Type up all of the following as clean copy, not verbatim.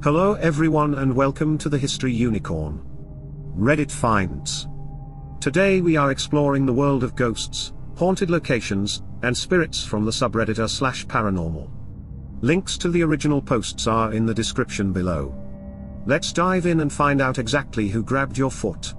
Hello everyone and welcome to the History Unicorn Reddit Finds. Today we are exploring the world of ghosts, haunted locations, and spirits from the subreddit r/paranormal. Links to the original posts are in the description below. Let's dive in and find out exactly who grabbed your foot.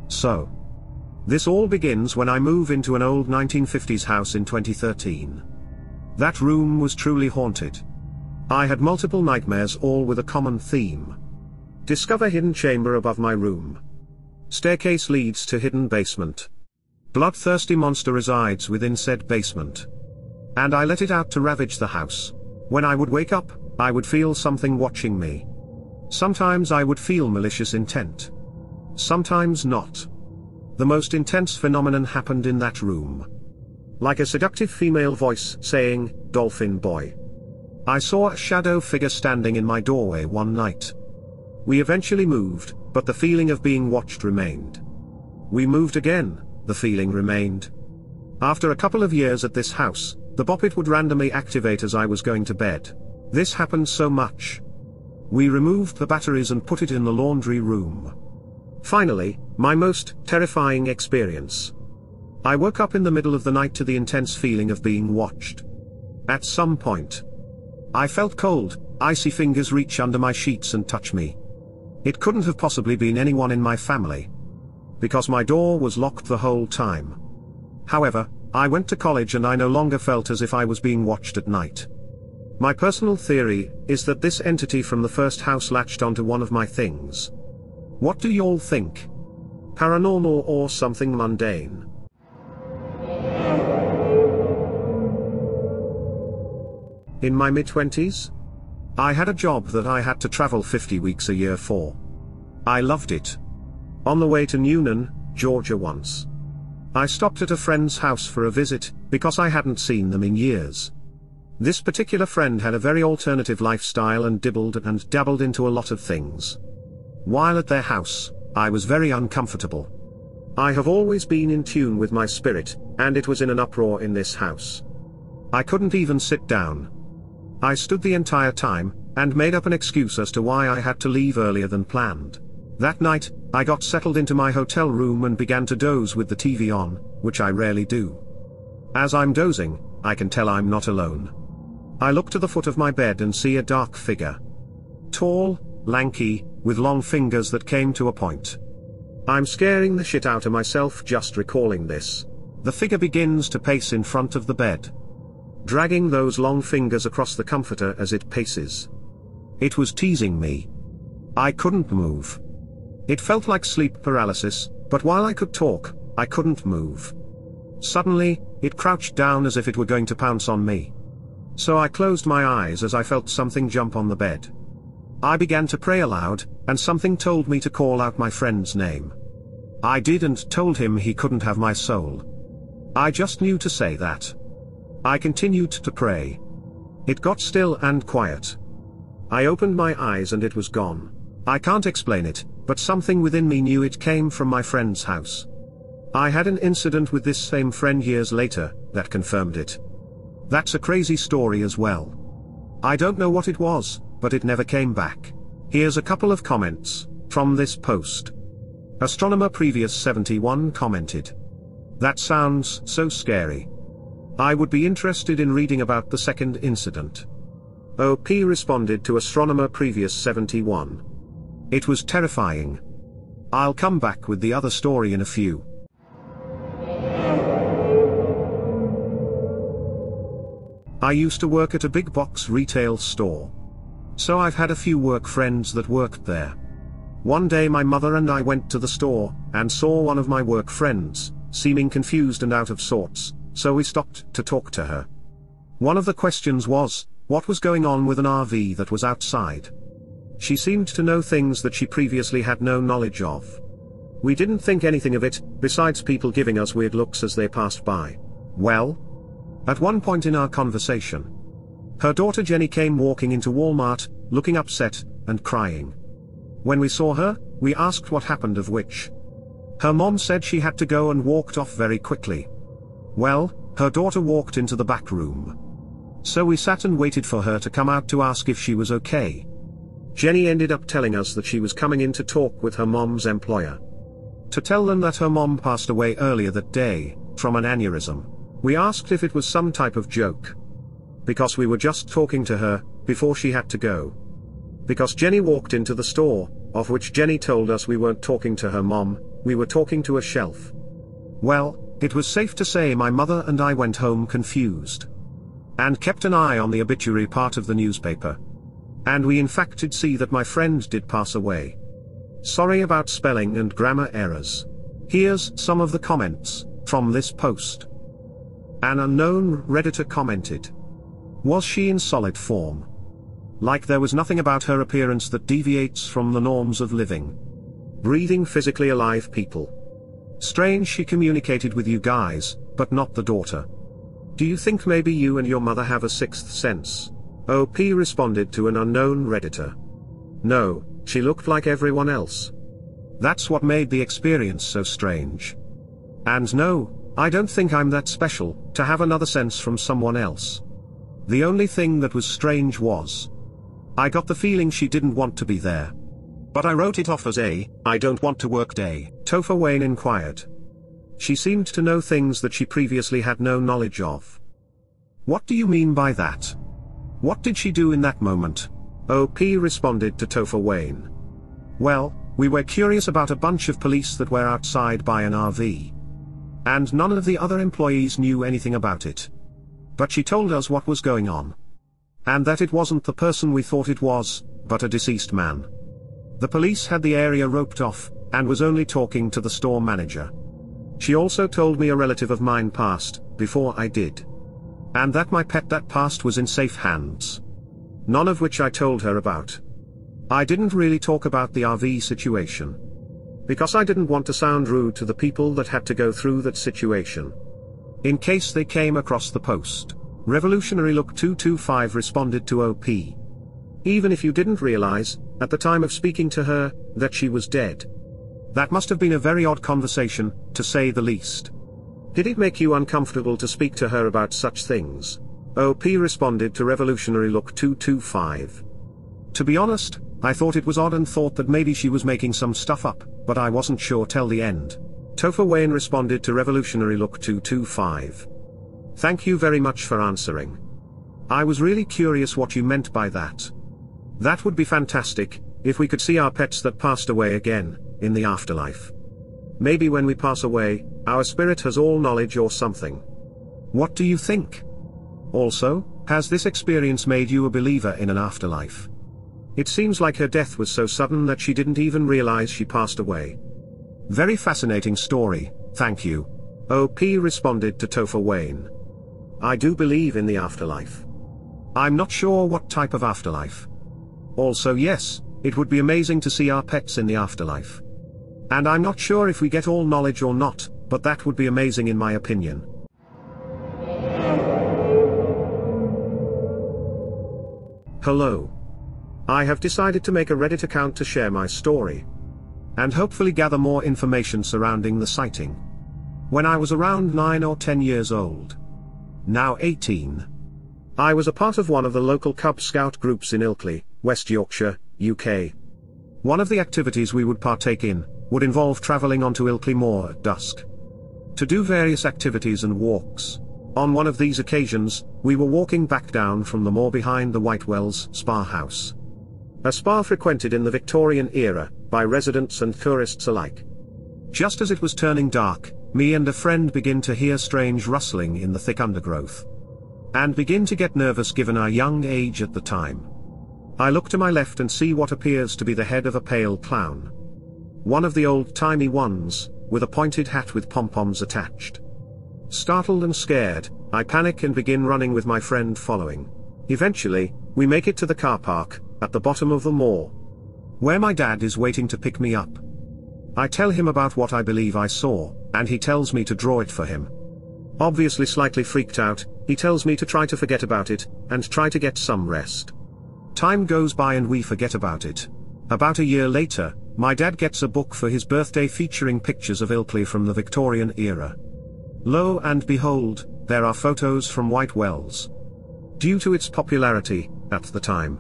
So, this all begins when I move into an old 1950s house in 2013. That room was truly haunted. I had multiple nightmares, all with a common theme. Discover hidden chamber above my room. Staircase leads to hidden basement. Bloodthirsty monster resides within said basement. And I let it out to ravage the house. When I would wake up, I would feel something watching me. Sometimes I would feel malicious intent. Sometimes not. The most intense phenomenon happened in that room. Like a seductive female voice saying, "Dolphin boy." I saw a shadow figure standing in my doorway one night. We eventually moved, but the feeling of being watched remained. We moved again, the feeling remained. After a couple of years at this house, the boppet would randomly activate as I was going to bed. This happened so much. We removed the batteries and put it in the laundry room. Finally, my most terrifying experience. I woke up in the middle of the night to the intense feeling of being watched. At some point, I felt cold, icy fingers reach under my sheets and touch me. It couldn't have possibly been anyone in my family, because my door was locked the whole time. However, I went to college and I no longer felt as if I was being watched at night. My personal theory is that this entity from the first house latched onto one of my things. What do y'all think? Paranormal or something mundane? In my mid-20s, I had a job that I had to travel 50 weeks a year for. I loved it. On the way to Newnan, Georgia once, I stopped at a friend's house for a visit, because I hadn't seen them in years. This particular friend had a very alternative lifestyle and dibbled and dabbled into a lot of things. While at their house, I was very uncomfortable. I have always been in tune with my spirit, and it was in an uproar in this house. I couldn't even sit down. I stood the entire time, and made up an excuse as to why I had to leave earlier than planned. That night, I got settled into my hotel room and began to doze with the TV on, which I rarely do. As I'm dozing, I can tell I'm not alone. I look to the foot of my bed and see a dark figure. Tall, lanky, with long fingers that came to a point. I'm scaring the shit out of myself just recalling this. The figure begins to pace in front of the bed, dragging those long fingers across the comforter as it paces. It was teasing me. I couldn't move. It felt like sleep paralysis, but while I could talk, I couldn't move. Suddenly, it crouched down as if it were going to pounce on me. So I closed my eyes as I felt something jump on the bed. I began to pray aloud, and something told me to call out my friend's name. I did and told him he couldn't have my soul. I just knew to say that. I continued to pray. It got still and quiet. I opened my eyes and it was gone. I can't explain it, but something within me knew it came from my friend's house. I had an incident with this same friend years later that confirmed it. That's a crazy story as well. I don't know what it was, but it never came back. Here's a couple of comments from this post. Astronomer Previous 71 commented, "That sounds so scary. I would be interested in reading about the second incident." OP responded to Astronomer Previous 71. "It was terrifying. I'll come back with the other story in a few." I used to work at a big box retail store. So I've had a few work friends that worked there. One day my mother and I went to the store, and saw one of my work friends, seeming confused and out of sorts, so we stopped to talk to her. One of the questions was, what was going on with an RV that was outside? She seemed to know things that she previously had no knowledge of. We didn't think anything of it, besides people giving us weird looks as they passed by. Well, at one point in our conversation, Her daughter Jenny came walking into Walmart, looking upset, and crying. When we saw her, we asked what happened, of which her mom said she had to go and walked off very quickly. Well, her daughter walked into the back room. So we sat and waited for her to come out to ask if she was okay. Jenny ended up telling us that she was coming in to talk with her mom's employer, to tell them that her mom passed away earlier that day, from an aneurysm. We asked if it was some type of joke, because we were just talking to her, before she had to go. Because Jenny walked into the store, of which Jenny told us we weren't talking to her mom, we were talking to a shelf. Well, it was safe to say my mother and I went home confused, and kept an eye on the obituary part of the newspaper. And we in fact did see that my friend did pass away. Sorry about spelling and grammar errors. Here's some of the comments from this post. An unknown Redditor commented, "Was she in solid form? Like there was nothing about her appearance that deviates from the norms of living, breathing, physically alive people. Strange she communicated with you guys, but not the daughter. Do you think maybe you and your mother have a sixth sense?" OP responded to an unknown Redditor, "No, she looked like everyone else. That's what made the experience so strange. And no, I don't think I'm that special to have another sense from someone else. The only thing that was strange was, I got the feeling she didn't want to be there. But I wrote it off as I don't want to work day." Topher Wayne inquired. "She seemed to know things that she previously had no knowledge of. What do you mean by that? What did she do in that moment?" OP responded to Topher Wayne, "Well, we were curious about a bunch of police that were outside by an RV. And none of the other employees knew anything about it. But she told us what was going on. And that it wasn't the person we thought it was, but a deceased man. The police had the area roped off, and was only talking to the store manager. She also told me a relative of mine passed, before I did. And that my pet that passed was in safe hands. None of which I told her about. I didn't really talk about the RV situation, because I didn't want to sound rude to the people that had to go through that situation, in case they came across the post." Revolutionary Look 225 responded to OP, "Even if you didn't realize, at the time of speaking to her, that she was dead. That must have been a very odd conversation, to say the least. Did it make you uncomfortable to speak to her about such things?" OP responded to Revolutionary Look 225. "To be honest, I thought it was odd and thought that maybe she was making some stuff up, but I wasn't sure till the end." Topher Wayne responded to Revolutionary Look 225. "Thank you very much for answering. I was really curious what you meant by that. That would be fantastic, if we could see our pets that passed away again, in the afterlife. Maybe when we pass away, our spirit has all knowledge or something. What do you think? Also, has this experience made you a believer in an afterlife? It seems like her death was so sudden that she didn't even realize she passed away. Very fascinating story, thank you." OP responded to Topher Wayne, "I do believe in the afterlife. I'm not sure what type of afterlife. Also yes, it would be amazing to see our pets in the afterlife. And I'm not sure if we get all knowledge or not, but that would be amazing in my opinion." Hello. I have decided to make a Reddit account to share my story, and hopefully gather more information surrounding the sighting. When I was around 9 or 10 years old, now 18, I was a part of one of the local Cub Scout groups in Ilkley, West Yorkshire, UK. One of the activities we would partake in would involve travelling onto Ilkley Moor at dusk to do various activities and walks. On one of these occasions, we were walking back down from the moor behind the Whitewells Spa House, a spa frequented in the Victorian era by residents and tourists alike. Just as it was turning dark, me and a friend begin to hear strange rustling in the thick undergrowth, and begin to get nervous given our young age at the time. I look to my left and see what appears to be the head of a pale clown. One of the old-timey ones, with a pointed hat with pom-poms attached. Startled and scared, I panic and begin running with my friend following. Eventually, we make it to the car park, at the bottom of the moor, where my dad is waiting to pick me up. I tell him about what I believe I saw, and he tells me to draw it for him. Obviously slightly freaked out, he tells me to try to forget about it, and try to get some rest. Time goes by and we forget about it. About a year later, my dad gets a book for his birthday featuring pictures of Ilkley from the Victorian era. Lo and behold, there are photos from White Wells. Due to its popularity, at the time.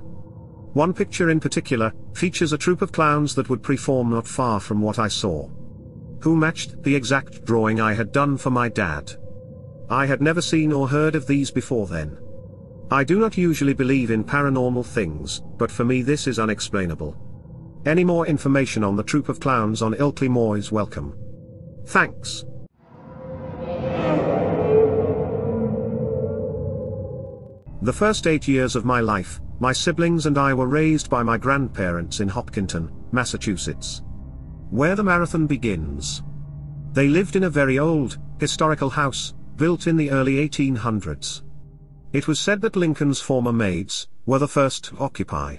One picture in particular, features a troupe of clowns that would perform not far from what I saw. Who matched the exact drawing I had done for my dad. I had never seen or heard of these before then. I do not usually believe in paranormal things, but for me this is unexplainable. Any more information on the troupe of clowns on Ilkley Moor is welcome. Thanks. The first 8 years of my life, my siblings and I were raised by my grandparents in Hopkinton, Massachusetts. Where the marathon begins. They lived in a very old, historical house, built in the early 1800s. It was said that Lincoln's former maids were the first to occupy.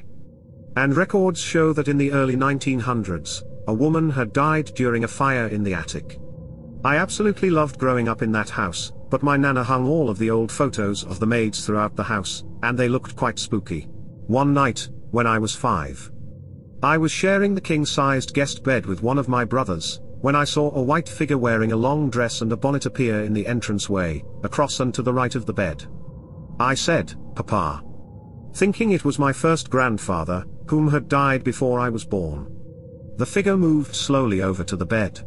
And records show that in the early 1900s, a woman had died during a fire in the attic. I absolutely loved growing up in that house, but my nana hung all of the old photos of the maids throughout the house, and they looked quite spooky. One night, when I was 5, I was sharing the king-sized guest bed with one of my brothers, when I saw a white figure wearing a long dress and a bonnet appear in the entranceway, across and to the right of the bed. I said, "Papa," thinking it was my first grandfather, whom had died before I was born. The figure moved slowly over to the bed,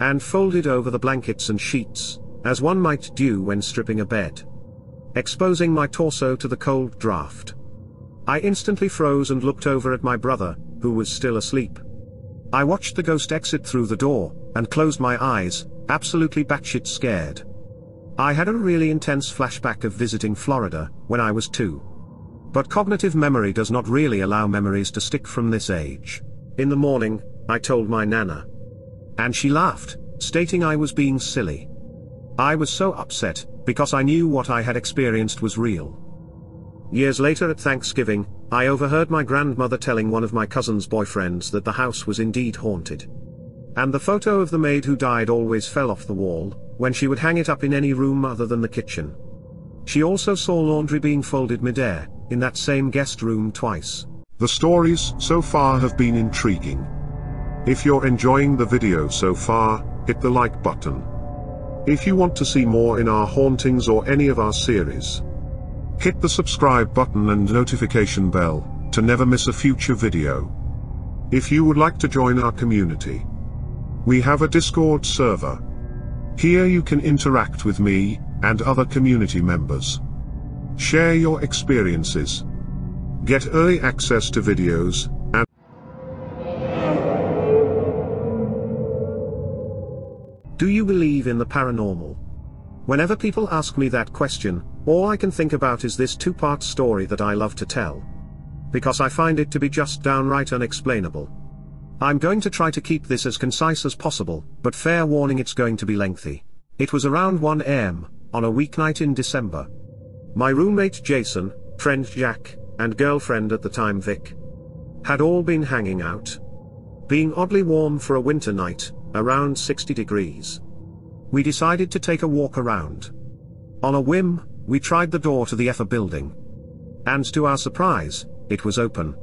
and folded over the blankets and sheets, as one might do when stripping a bed, exposing my torso to the cold draft. I instantly froze and looked over at my brother, who was still asleep. I watched the ghost exit through the door, and closed my eyes, absolutely batshit scared. I had a really intense flashback of visiting Florida, when I was 2. But cognitive memory does not really allow memories to stick from this age. In the morning, I told my nana. And she laughed, stating I was being silly. I was so upset, because I knew what I had experienced was real. Years later at Thanksgiving, I overheard my grandmother telling one of my cousin's boyfriends that the house was indeed haunted. And the photo of the maid who died always fell off the wall, when she would hang it up in any room other than the kitchen. She also saw laundry being folded mid-air, in that same guest room twice. The stories so far have been intriguing. If you're enjoying the video so far, hit the like button. If you want to see more in our hauntings or any of our series, hit the subscribe button and notification bell, to never miss a future video. If you would like to join our community, we have a Discord server. Here you can interact with me, and other community members. Share your experiences. Get early access to videos, and do you believe in the paranormal? Whenever people ask me that question, all I can think about is this 2-part story that I love to tell. Because I find it to be just downright unexplainable. I'm going to try to keep this as concise as possible, but fair warning, it's going to be lengthy. It was around 1 AM, on a weeknight in December. My roommate Jason, friend Jack, and girlfriend at the time Vic, had all been hanging out. Being oddly warm for a winter night, around 60 degrees. We decided to take a walk around. On a whim, we tried the door to the EFA building. And to our surprise, it was open.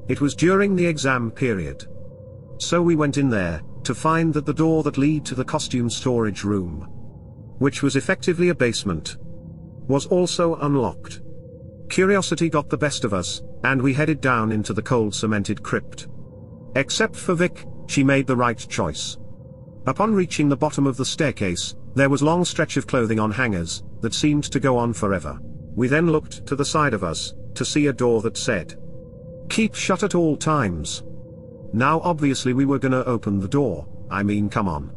It was during the exam period. So we went in there, to find that the door that led to the costume storage room, which was effectively a basement, was also unlocked. Curiosity got the best of us, and we headed down into the cold cemented crypt. Except for Vic, she made the right choice. Upon reaching the bottom of the staircase, there was a long stretch of clothing on hangers, that seemed to go on forever. We then looked to the side of us, to see a door that said, "Keep shut at all times." Now obviously we were gonna open the door, I mean come on.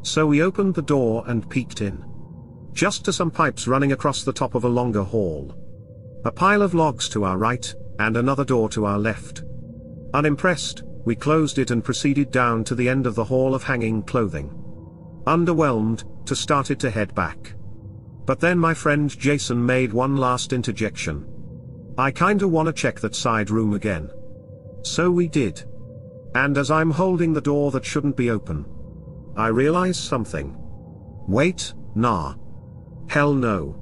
So we opened the door and peeked in. Just to some pipes running across the top of a longer hall. A pile of logs to our right, and another door to our left. Unimpressed, we closed it and proceeded down to the end of the hall of hanging clothing. Underwhelmed, started to head back. But then my friend Jason made one last interjection. "I kinda wanna check that side room again." So we did. And as I'm holding the door that shouldn't be open, I realize something. Wait, nah. Hell no.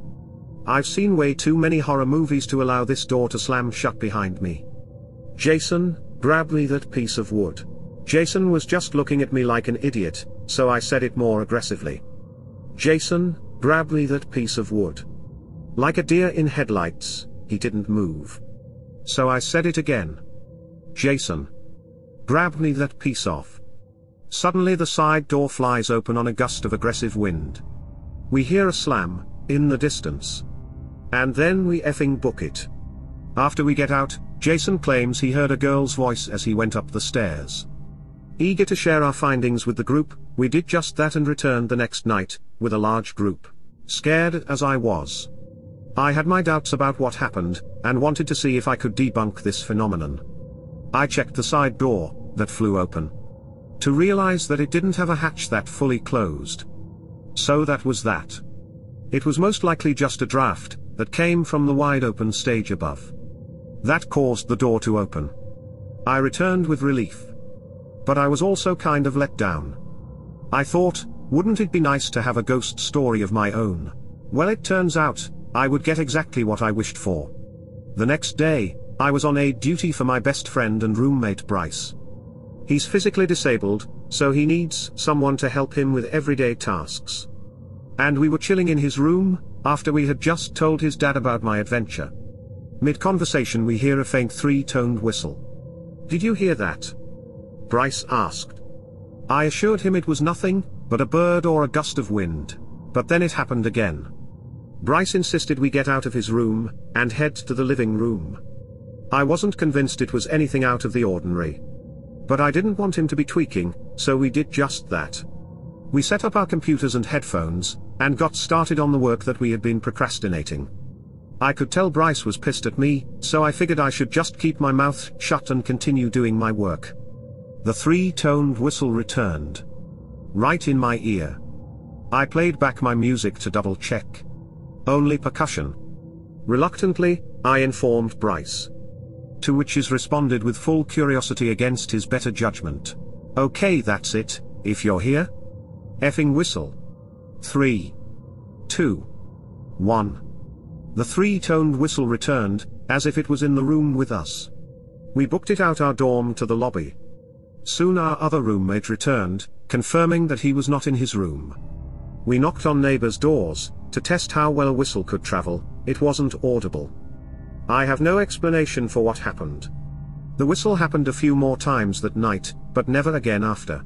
I've seen way too many horror movies to allow this door to slam shut behind me. Jason, grab me that piece of wood. Jason was just looking at me like an idiot, so I said it more aggressively. Jason, grab me that piece of wood. Like a deer in headlights, he didn't move. So I said it again. Jason, grab me that piece off. Suddenly the side door flies open on a gust of aggressive wind. We hear a slam, in the distance. And then we effing book it. After we get out, Jason claims he heard a girl's voice as he went up the stairs. Eager to share our findings with the group, we did just that and returned the next night, with a large group. Scared as I was. I had my doubts about what happened, and wanted to see if I could debunk this phenomenon. I checked the side door, that flew open. To realize that it didn't have a hatch that fully closed. So that was that. It was most likely just a draft, that came from the wide open stage above. That caused the door to open. I returned with relief. But I was also kind of let down. I thought, wouldn't it be nice to have a ghost story of my own? Well, it turns out, I would get exactly what I wished for. The next day, I was on aid duty for my best friend and roommate Bryce. He's physically disabled, so he needs someone to help him with everyday tasks. And we were chilling in his room, after we had just told his dad about my adventure. Mid-conversation we hear a faint three-toned whistle. "Did you hear that?" Bryce asked. I assured him it was nothing, but a bird or a gust of wind. But then it happened again. Bryce insisted we get out of his room, and head to the living room. I wasn't convinced it was anything out of the ordinary. But I didn't want him to be tweaking, so we did just that. We set up our computers and headphones, and got started on the work that we had been procrastinating. I could tell Bryce was pissed at me, so I figured I should just keep my mouth shut and continue doing my work. The three-toned whistle returned. Right in my ear. I played back my music to double-check. Only percussion. Reluctantly, I informed Bryce. To which he responded with full curiosity against his better judgment. "Okay, that's it, if you're here. Effing whistle. 3, 2, 1. The three-toned whistle returned, as if it was in the room with us. We booked it out our dorm to the lobby. Soon our other roommate returned, confirming that he was not in his room. We knocked on neighbors' doors, to test how well a whistle could travel. It wasn't audible. I have no explanation for what happened. The whistle happened a few more times that night, but never again after.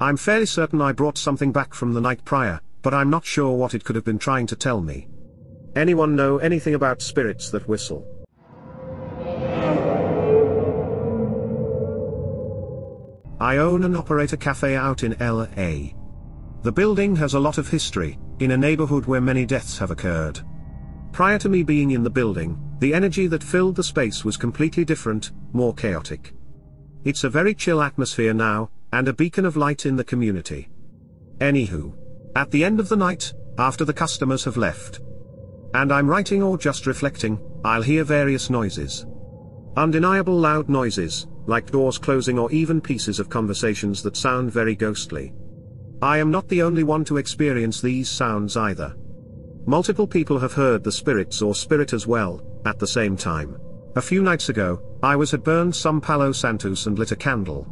I'm fairly certain I brought something back from the night prior, but I'm not sure what it could have been trying to tell me. Anyone know anything about spirits that whistle? I own and operate a cafe out in LA. The building has a lot of history, in a neighborhood where many deaths have occurred. Prior to me being in the building, the energy that filled the space was completely different, more chaotic. It's a very chill atmosphere now, and a beacon of light in the community. Anywho, at the end of the night, after the customers have left, and I'm writing or just reflecting, I'll hear various noises. Undeniable loud noises, like doors closing or even pieces of conversations that sound very ghostly. I am not the only one to experience these sounds either. Multiple people have heard the spirits or spirit as well, at the same time. A few nights ago, I had burned some Palo Santos and lit a candle.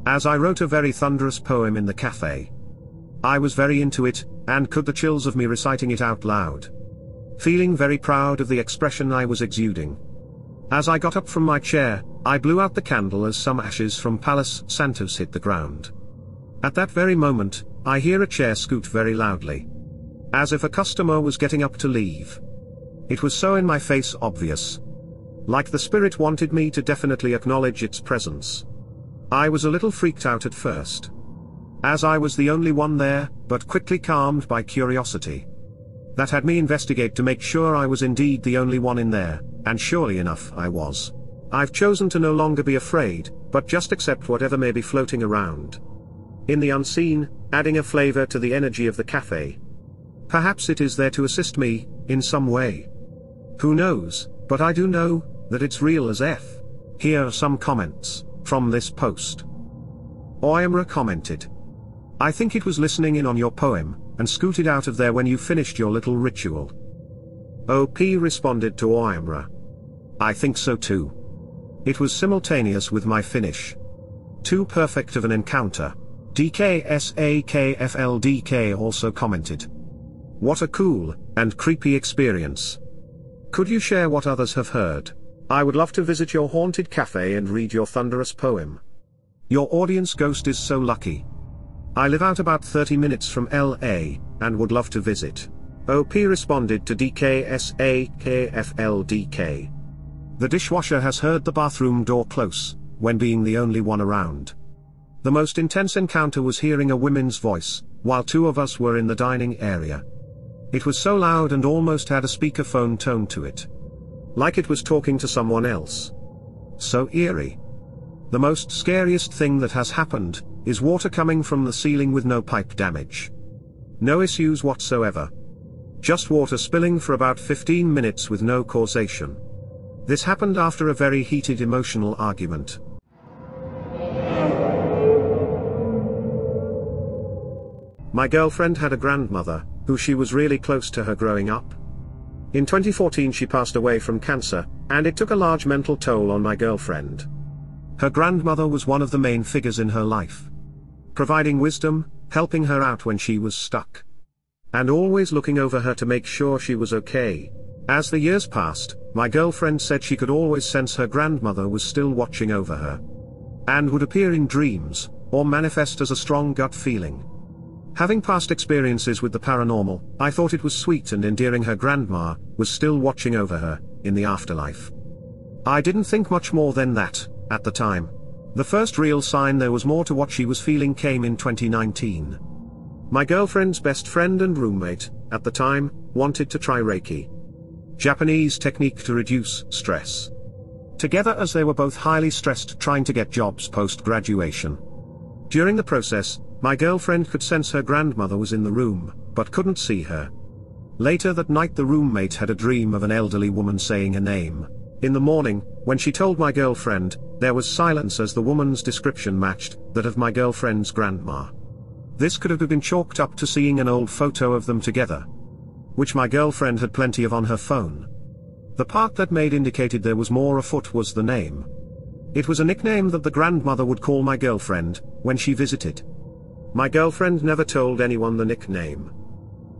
As I wrote a very thunderous poem in the cafe. I was very into it, and could the chills of me reciting it out loud. Feeling very proud of the expression I was exuding. As I got up from my chair, I blew out the candle as some ashes from Palo Santos hit the ground. At that very moment, I hear a chair scoot very loudly. As if a customer was getting up to leave. It was so in my face obvious. Like the spirit wanted me to definitely acknowledge its presence. I was a little freaked out at first. As I was the only one there, but quickly calmed by curiosity. That had me investigate to make sure I was indeed the only one in there, and surely enough I was. I've chosen to no longer be afraid, but just accept whatever may be floating around. In the unseen, adding a flavor to the energy of the cafe. Perhaps it is there to assist me, in some way. Who knows, but I do know, that it's real as F. Here are some comments, from this post. Oyamra commented. I think it was listening in on your poem, and scooted out of there when you finished your little ritual. OP responded to Oimra. I think so too. It was simultaneous with my finish. Too perfect of an encounter. DKSAKFLDK also commented. What a cool, and creepy experience. Could you share what others have heard? I would love to visit your haunted cafe and read your thunderous poem. Your audience ghost is so lucky. I live out about 30 minutes from LA, and would love to visit. OP responded to DKSAKFLDK. The dishwasher has heard the bathroom door close, when being the only one around. The most intense encounter was hearing a woman's voice, while two of us were in the dining area. It was so loud and almost had a speakerphone tone to it. Like it was talking to someone else. So eerie. The most scariest thing that has happened, is water coming from the ceiling with no pipe damage. No issues whatsoever. Just water spilling for about 15 minutes with no causation. This happened after a very heated emotional argument. My girlfriend had a grandmother, who she was really close to her growing up. In 2014 she passed away from cancer, and it took a large mental toll on my girlfriend. Her grandmother was one of the main figures in her life. Providing wisdom, helping her out when she was stuck. And always looking over her to make sure she was okay. As the years passed, my girlfriend said she could always sense her grandmother was still watching over her. And would appear in dreams, or manifest as a strong gut feeling. Having past experiences with the paranormal, I thought it was sweet and endearing her grandma was still watching over her, in the afterlife. I didn't think much more than that, at the time. The first real sign there was more to what she was feeling came in 2019. My girlfriend's best friend and roommate, at the time, wanted to try Reiki. Japanese technique to reduce stress. Together as they were both highly stressed trying to get jobs post-graduation. During the process, my girlfriend could sense her grandmother was in the room, but couldn't see her. Later that night the roommate had a dream of an elderly woman saying her name. In the morning, when she told my girlfriend, there was silence as the woman's description matched that of my girlfriend's grandma. This could have been chalked up to seeing an old photo of them together. Which my girlfriend had plenty of on her phone. The part that made indicated there was more afoot was the name. It was a nickname that the grandmother would call my girlfriend, when she visited. My girlfriend never told anyone the nickname.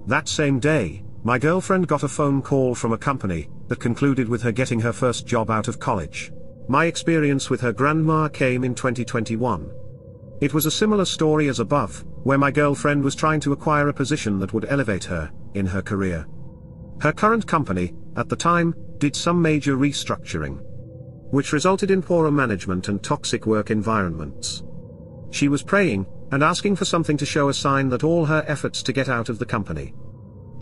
That same day, my girlfriend got a phone call from a company, that concluded with her getting her first job out of college. My experience with her grandma came in 2021. It was a similar story as above, where my girlfriend was trying to acquire a position that would elevate her, in her career. Her current company, at the time, did some major restructuring. Which resulted in poorer management and toxic work environments. She was praying, and asking for something to show a sign that all her efforts to get out of the company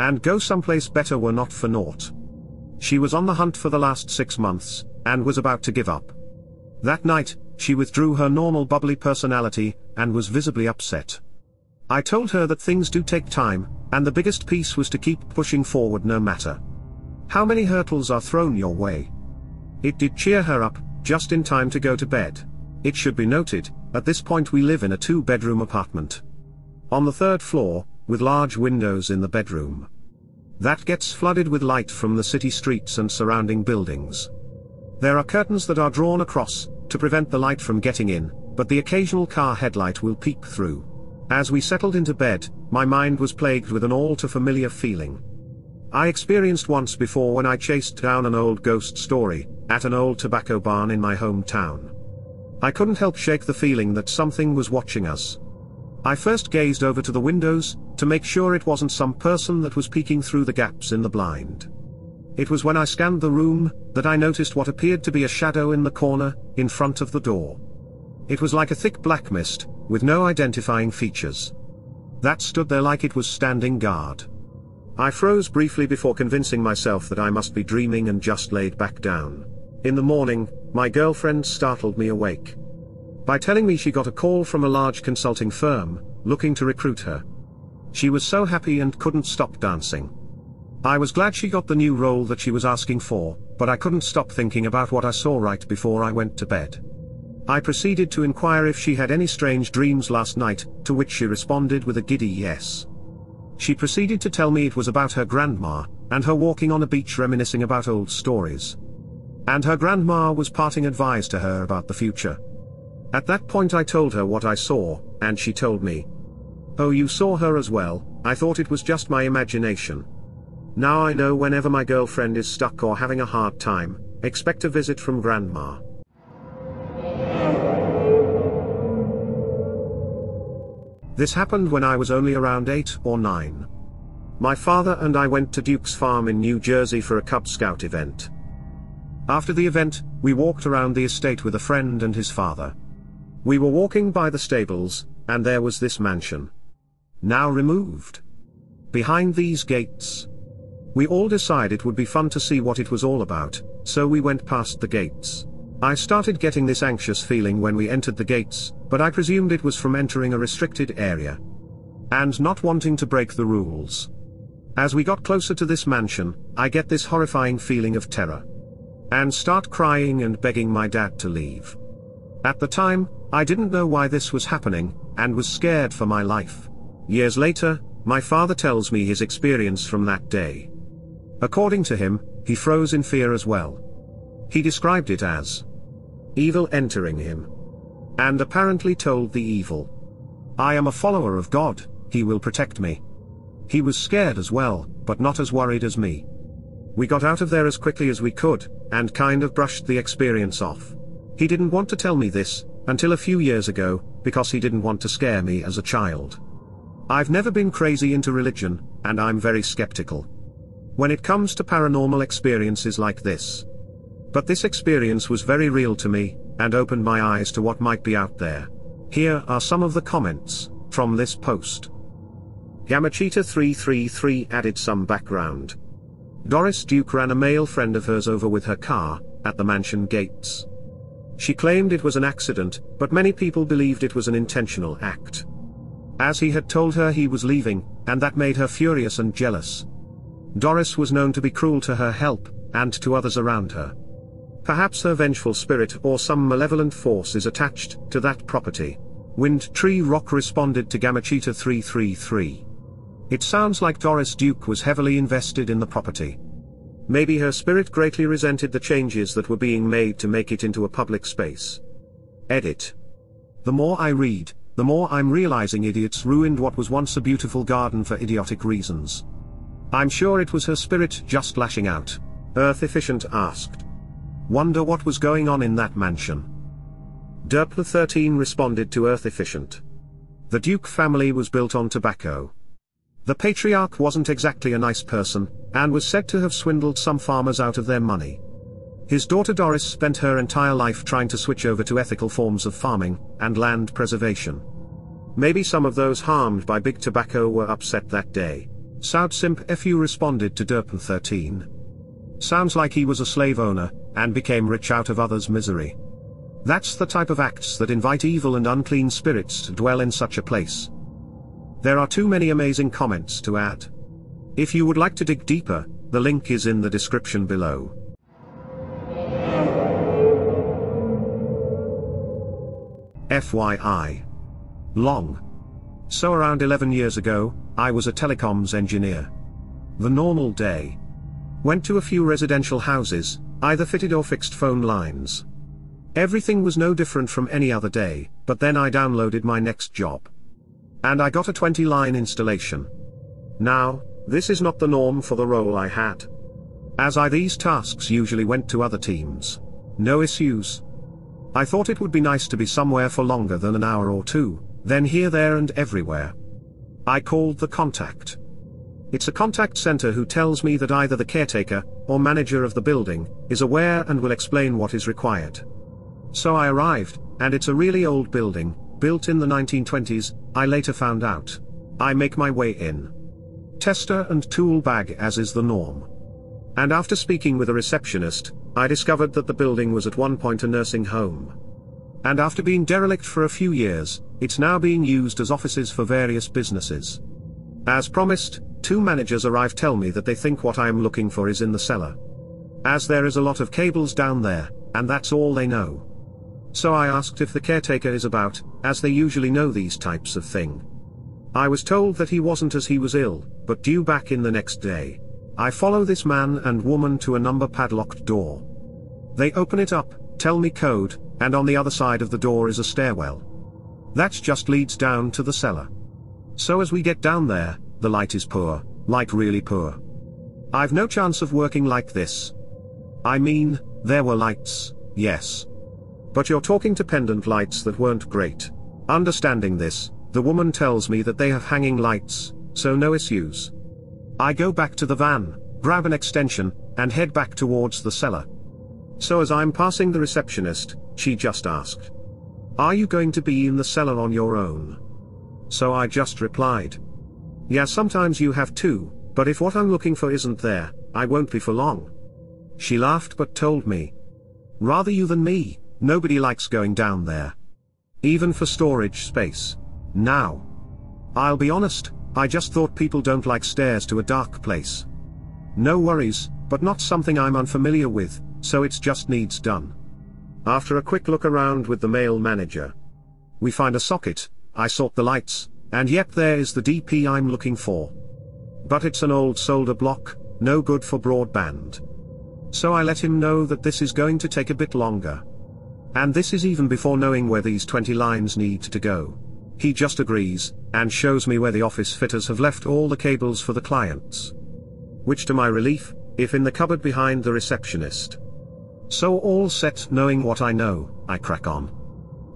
and go someplace better were not for naught. She was on the hunt for the last 6 months, and was about to give up. That night, she withdrew her normal bubbly personality, and was visibly upset. I told her that things do take time, and the biggest piece was to keep pushing forward no matter how many hurdles are thrown your way. It did cheer her up, just in time to go to bed. It should be noted, at this point we live in a 2-bedroom apartment. On the 3rd floor, with large windows in the bedroom. That gets flooded with light from the city streets and surrounding buildings. There are curtains that are drawn across, to prevent the light from getting in, but the occasional car headlight will peep through. As we settled into bed, my mind was plagued with an all-too-familiar feeling. I experienced once before when I chased down an old ghost story, at an old tobacco barn in my hometown. I couldn't help shake the feeling that something was watching us. I first gazed over to the windows, to make sure it wasn't some person that was peeking through the gaps in the blind. It was when I scanned the room, that I noticed what appeared to be a shadow in the corner, in front of the door. It was like a thick black mist, with no identifying features. That stood there like it was standing guard. I froze briefly before convincing myself that I must be dreaming and just laid back down. In the morning, my girlfriend startled me awake by telling me she got a call from a large consulting firm, looking to recruit her. She was so happy and couldn't stop dancing. I was glad she got the new role that she was asking for, but I couldn't stop thinking about what I saw right before I went to bed. I proceeded to inquire if she had any strange dreams last night, to which she responded with a giddy yes. She proceeded to tell me it was about her grandma, and her walking on a beach reminiscing about old stories. And her grandma was parting advice to her about the future. At that point I told her what I saw, and she told me, "Oh, you saw her as well? I thought it was just my imagination." Now I know whenever my girlfriend is stuck or having a hard time, expect a visit from grandma. This happened when I was only around 8 or 9. My father and I went to Duke's farm in New Jersey for a Cub Scout event. After the event, we walked around the estate with a friend and his father. We were walking by the stables, and there was this mansion. Now removed. Behind these gates. We all decided it would be fun to see what it was all about, so we went past the gates. I started getting this anxious feeling when we entered the gates, but I presumed it was from entering a restricted area. And not wanting to break the rules. As we got closer to this mansion, I get this horrifying feeling of terror. And start crying and begging my dad to leave. At the time, I didn't know why this was happening, and was scared for my life. Years later, my father tells me his experience from that day. According to him, he froze in fear as well. He described it as evil entering him. And apparently told the evil, "I am a follower of God, he will protect me." He was scared as well, but not as worried as me. We got out of there as quickly as we could, and kind of brushed the experience off. He didn't want to tell me this, until a few years ago, because he didn't want to scare me as a child. I've never been crazy into religion, and I'm very skeptical when it comes to paranormal experiences like this. But this experience was very real to me, and opened my eyes to what might be out there. Here are some of the comments from this post. Yamachita333 added some background. Doris Duke ran a male friend of hers over with her car, at the mansion gates. She claimed it was an accident, but many people believed it was an intentional act. As he had told her he was leaving, and that made her furious and jealous. Doris was known to be cruel to her help, and to others around her. Perhaps her vengeful spirit or some malevolent force is attached to that property. Wind Tree Rock responded to Gamachita333. It sounds like Doris Duke was heavily invested in the property. Maybe her spirit greatly resented the changes that were being made to make it into a public space. Edit. The more I read, the more I'm realizing idiots ruined what was once a beautiful garden for idiotic reasons. I'm sure it was her spirit just lashing out. Earth Efficient asked. Wonder what was going on in that mansion. Derpler13 responded to Earth Efficient. The Duke family was built on tobacco. The patriarch wasn't exactly a nice person, and was said to have swindled some farmers out of their money. His daughter Doris spent her entire life trying to switch over to ethical forms of farming, and land preservation. Maybe some of those harmed by big tobacco were upset that day. Soudsimp FU responded to Derpler13. Sounds like he was a slave owner, and became rich out of others' misery. That's the type of acts that invite evil and unclean spirits to dwell in such a place. There are too many amazing comments to add. If you would like to dig deeper, the link is in the description below. FYI. Long. So around 11 years ago, I was a telecoms engineer. The normal day. Went to a few residential houses, either fitted or fixed phone lines. Everything was no different from any other day, but then I downloaded my next job. And I got a 20-line installation. Now, this is not the norm for the role I had. As these tasks usually went to other teams. No issues. I thought it would be nice to be somewhere for longer than an hour or two, then here, there and everywhere. I called the contact. It's a contact center who tells me that either the caretaker, or manager of the building, is aware and will explain what is required. So I arrived, and it's a really old building, built in the 1920s, I later found out. I make my way in. Tester and tool bag as is the norm. And after speaking with a receptionist, I discovered that the building was at one point a nursing home. And after being derelict for a few years, it's now being used as offices for various businesses. As promised, 2 managers arrive, tell me that they think what I am looking for is in the cellar. As there is a lot of cables down there, and that's all they know. So I asked if the caretaker is about, as they usually know these types of thing. I was told that he wasn't as he was ill, but due back in the next day. I follow this man and woman to a number padlocked door. They open it up, tell me code, and on the other side of the door is a stairwell. That just leads down to the cellar. So as we get down there, the light is poor, like really poor. I've no chance of working like this. I mean, there were lights, yes. But you're talking to pendant lights that weren't great. Understanding this, the woman tells me that they have hanging lights, so no issues. I go back to the van, grab an extension, and head back towards the cellar. So as I'm passing the receptionist, she just asked, "Are you going to be in the cellar on your own?" So I just replied, "Yeah, sometimes you have to, but if what I'm looking for isn't there, I won't be for long." She laughed but told me, "Rather you than me, nobody likes going down there. Even for storage space. Now, I'll be honest, I just thought people don't like stairs to a dark place. No worries, but not something I'm unfamiliar with, so it just needs done." After a quick look around with the male manager, we find a socket, I sort the lights, and yep, there is the DP I'm looking for. But it's an old solder block, no good for broadband. So I let him know that this is going to take a bit longer. And this is even before knowing where these 20 lines need to go. He just agrees, and shows me where the office fitters have left all the cables for the clients. Which to my relief, is in the cupboard behind the receptionist. So all set, knowing what I know, I crack on.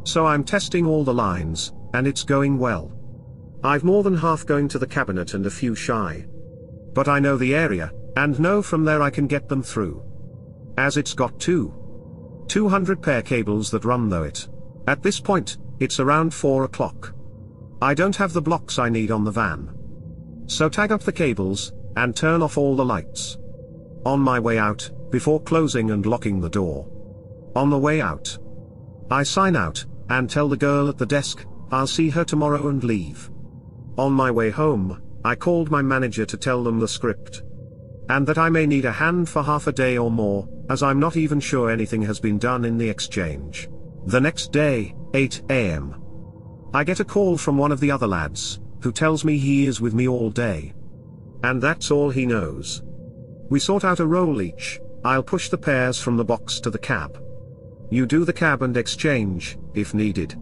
So I'm testing all the lines, and it's going well. I've more than half going to the cabinet and a few shy. But I know the area, and know from there I can get them through. As it's got 200 pair cables that run though it. At this point, it's around 4 o'clock. I don't have the blocks I need on the van. So tag up the cables, and turn off all the lights. On my way out, before closing and locking the door. On the way out, I sign out, and tell the girl at the desk, I'll see her tomorrow and leave. On my way home, I called my manager to tell them the script. And that I may need a hand for half a day or more, as I'm not even sure anything has been done in the exchange. The next day, 8 AM. I get a call from one of the other lads, who tells me he is with me all day. And that's all he knows. We sort out a roll each, I'll push the pairs from the box to the cab. You do the cab and exchange, if needed.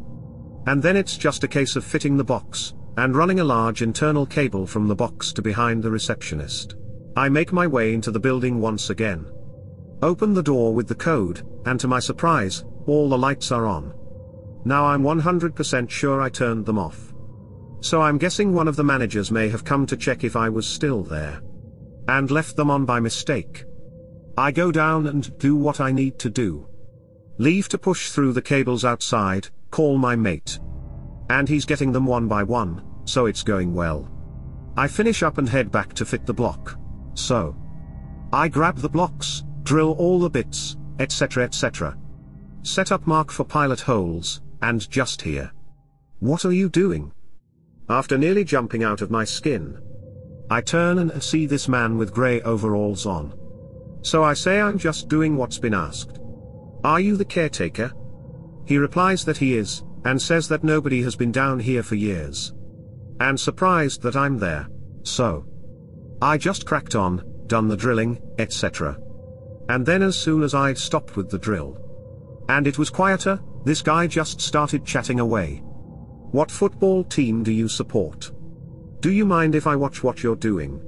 And then it's just a case of fitting the box, and running a large internal cable from the box to behind the receptionist. I make my way into the building once again. Open the door with the code, and to my surprise, all the lights are on. Now I'm 100% sure I turned them off. So I'm guessing one of the managers may have come to check if I was still there. And left them on by mistake. I go down and do what I need to do. Leave to push through the cables outside, call my mate. And he's getting them one by one, so it's going well. I finish up and head back to fit the block. So, I grab the blocks, drill all the bits, etc. etc. Set up mark for pilot holes, and just here. "What are you doing?" After nearly jumping out of my skin, I turn and see this man with grey overalls on. So I say I'm just doing what's been asked. "Are you the caretaker?" He replies that he is, and says that nobody has been down here for years. And surprised that I'm there. So, I just cracked on, done the drilling, etc. And then as soon as I'd stopped with the drill, and it was quieter, this guy just started chatting away. "What football team do you support? Do you mind if I watch what you're doing?"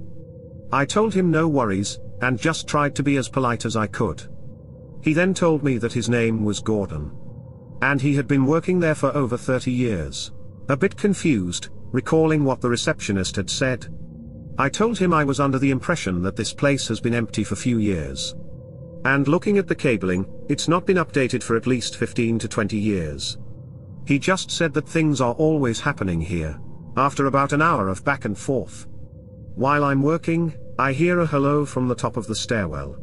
I told him no worries, and just tried to be as polite as I could. He then told me that his name was Gordon. And he had been working there for over 30 years. A bit confused, recalling what the receptionist had said. I told him I was under the impression that this place has been empty for few years. And looking at the cabling, it's not been updated for at least 15 to 20 years. He just said that things are always happening here. After about an hour of back and forth. While I'm working, I hear a hello from the top of the stairwell.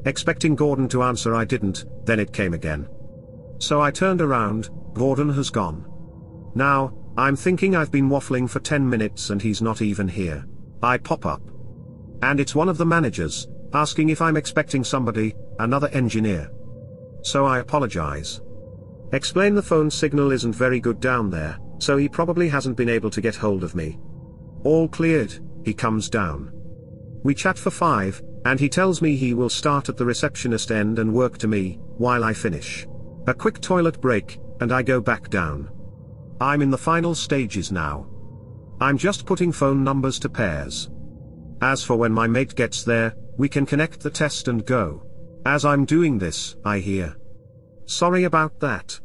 Expecting Gordon to answer, I didn't, then it came again. So I turned around, Gordon has gone. Now, I'm thinking I've been waffling for 10 minutes and he's not even here. I pop up. And it's one of the managers, asking if I'm expecting somebody, another engineer. So I apologize. Explain the phone signal isn't very good down there, so he probably hasn't been able to get hold of me. All cleared, he comes down. We chat for 5, and he tells me he will start at the receptionist end and work to me, while I finish. A quick toilet break, and I go back down. I'm in the final stages now. I'm just putting phone numbers to pairs. As for when my mate gets there, we can connect the test and go. As I'm doing this, I hear, "Sorry about that."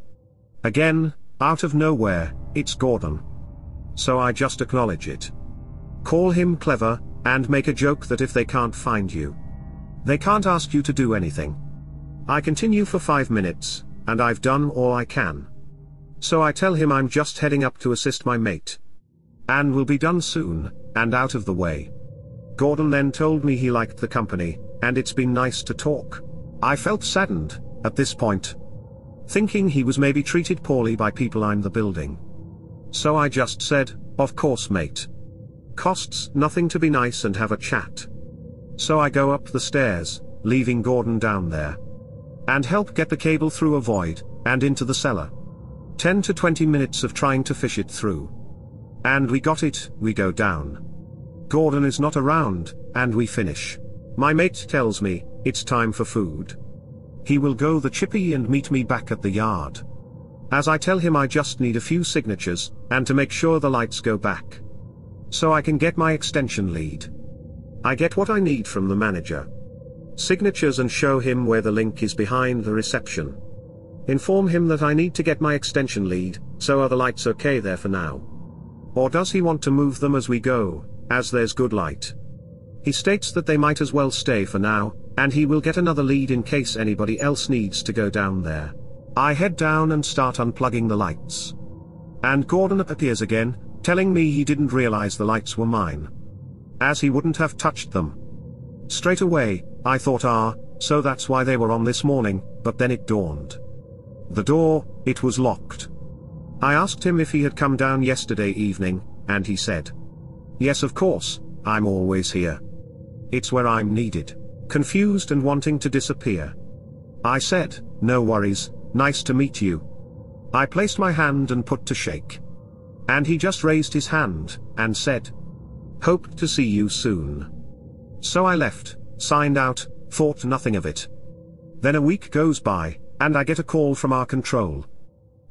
Again, out of nowhere, it's Gordon. So I just acknowledge it. Call him clever, and make a joke that if they can't find you, they can't ask you to do anything. I continue for 5 minutes, and I've done all I can. So I tell him I'm just heading up to assist my mate, and will be done soon, and out of the way. Gordon then told me he liked the company, and it's been nice to talk. I felt saddened, at this point, thinking he was maybe treated poorly by people in the building. So I just said, "Of course mate. Costs nothing to be nice and have a chat." So I go up the stairs, leaving Gordon down there, and help get the cable through a void, and into the cellar. 10 to 20 minutes of trying to fish it through. And we got it, we go down. Gordon is not around, and we finish. My mate tells me, it's time for food. He will go the chippy and meet me back at the yard. As I tell him I just need a few signatures, and to make sure the lights go back, so I can get my extension lead. I get what I need from the manager. Signatures, and show him where the link is behind the reception. Inform him that I need to get my extension lead, so are the lights okay there for now? Or does he want to move them as we go, as there's good light? He states that they might as well stay for now, and he will get another lead in case anybody else needs to go down there. I head down and start unplugging the lights. And Gordon appears again, telling me he didn't realize the lights were mine, as he wouldn't have touched them. Straight away, I thought, so that's why they were on this morning, but then it dawned. The door, it was locked. I asked him if he had come down yesterday evening, and he said, "Yes, of course, I'm always here. It's where I'm needed." Confused and wanting to disappear, I said, "No worries, nice to meet you." I placed my hand and put to shake, and he just raised his hand, and said, "Hope to see you soon." So I left, signed out, thought nothing of it. Then a week goes by, and I get a call from our control,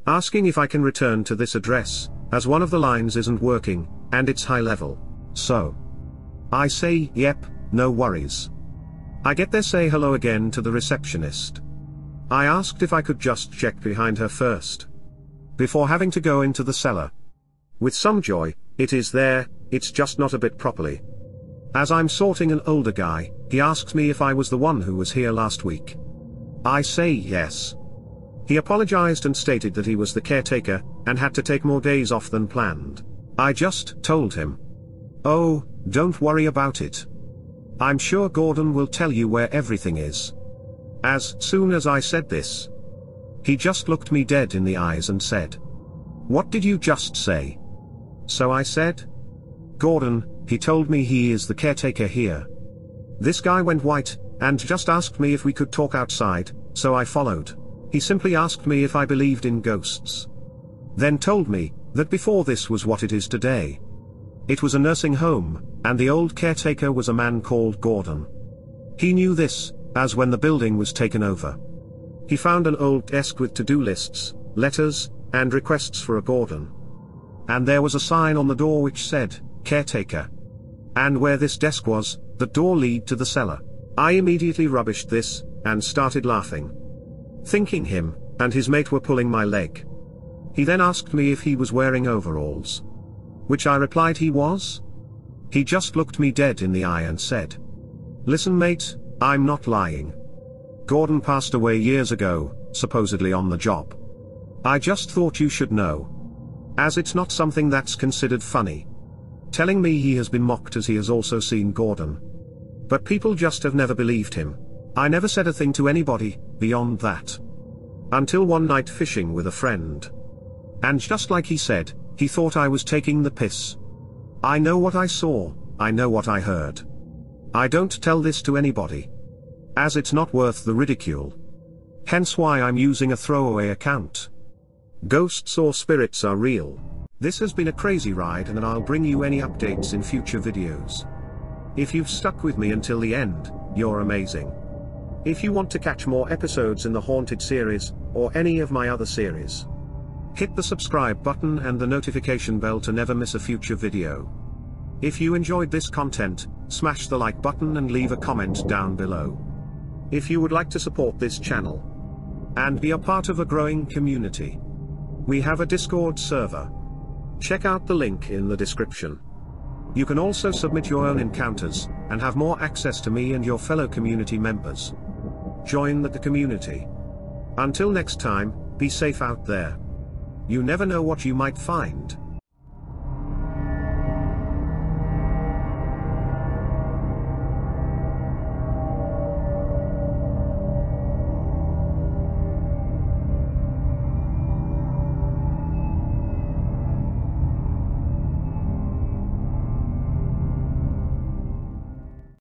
asking if I can return to this address, as one of the lines isn't working, and it's high level. So I say, "Yep, no worries." I get there, say hello again to the receptionist. I asked if I could just check behind her first, before having to go into the cellar. With some joy, it is there, it's just not a bit properly. As I'm sorting an older guy, he asks me if I was the one who was here last week. I say yes. He apologized and stated that he was the caretaker, and had to take more days off than planned. I just told him, "Oh, don't worry about it. I'm sure Gordon will tell you where everything is." As soon as I said this, he just looked me dead in the eyes and said, "What did you just say?" So I said, "Gordon, he told me he is the caretaker here." This guy went white, and just asked me if we could talk outside, so I followed. He simply asked me if I believed in ghosts. Then told me that before this was what it is today. It was a nursing home, and the old caretaker was a man called Gordon. He knew this, as when the building was taken over, he found an old desk with to-do lists, letters, and requests for a Gordon. And there was a sign on the door which said, "Caretaker." And where this desk was, the door lead to the cellar. I immediately rubbished this, and started laughing, thinking him and his mate were pulling my leg. He then asked me if he was wearing overalls, which I replied he was. He just looked me dead in the eye and said, "Listen mate, I'm not lying. Gordon passed away years ago, supposedly on the job. I just thought you should know, as it's not something that's considered funny." Telling me he has been mocked as he has also seen Gordon. But people just have never believed him. I never said a thing to anybody, beyond that. Until one night fishing with a friend. And just like he said, he thought I was taking the piss. I know what I saw, I know what I heard. I don't tell this to anybody, as it's not worth the ridicule. Hence why I'm using a throwaway account. Ghosts or spirits are real. This has been a crazy ride, and I'll bring you any updates in future videos. If you've stuck with me until the end, you're amazing. If you want to catch more episodes in the Haunted series, or any of my other series, hit the subscribe button and the notification bell to never miss a future video. If you enjoyed this content, smash the like button and leave a comment down below. If you would like to support this channel and be a part of a growing community, we have a Discord server. Check out the link in the description. You can also submit your own encounters, and have more access to me and your fellow community members. Join the community. Until next time, be safe out there. You never know what you might find.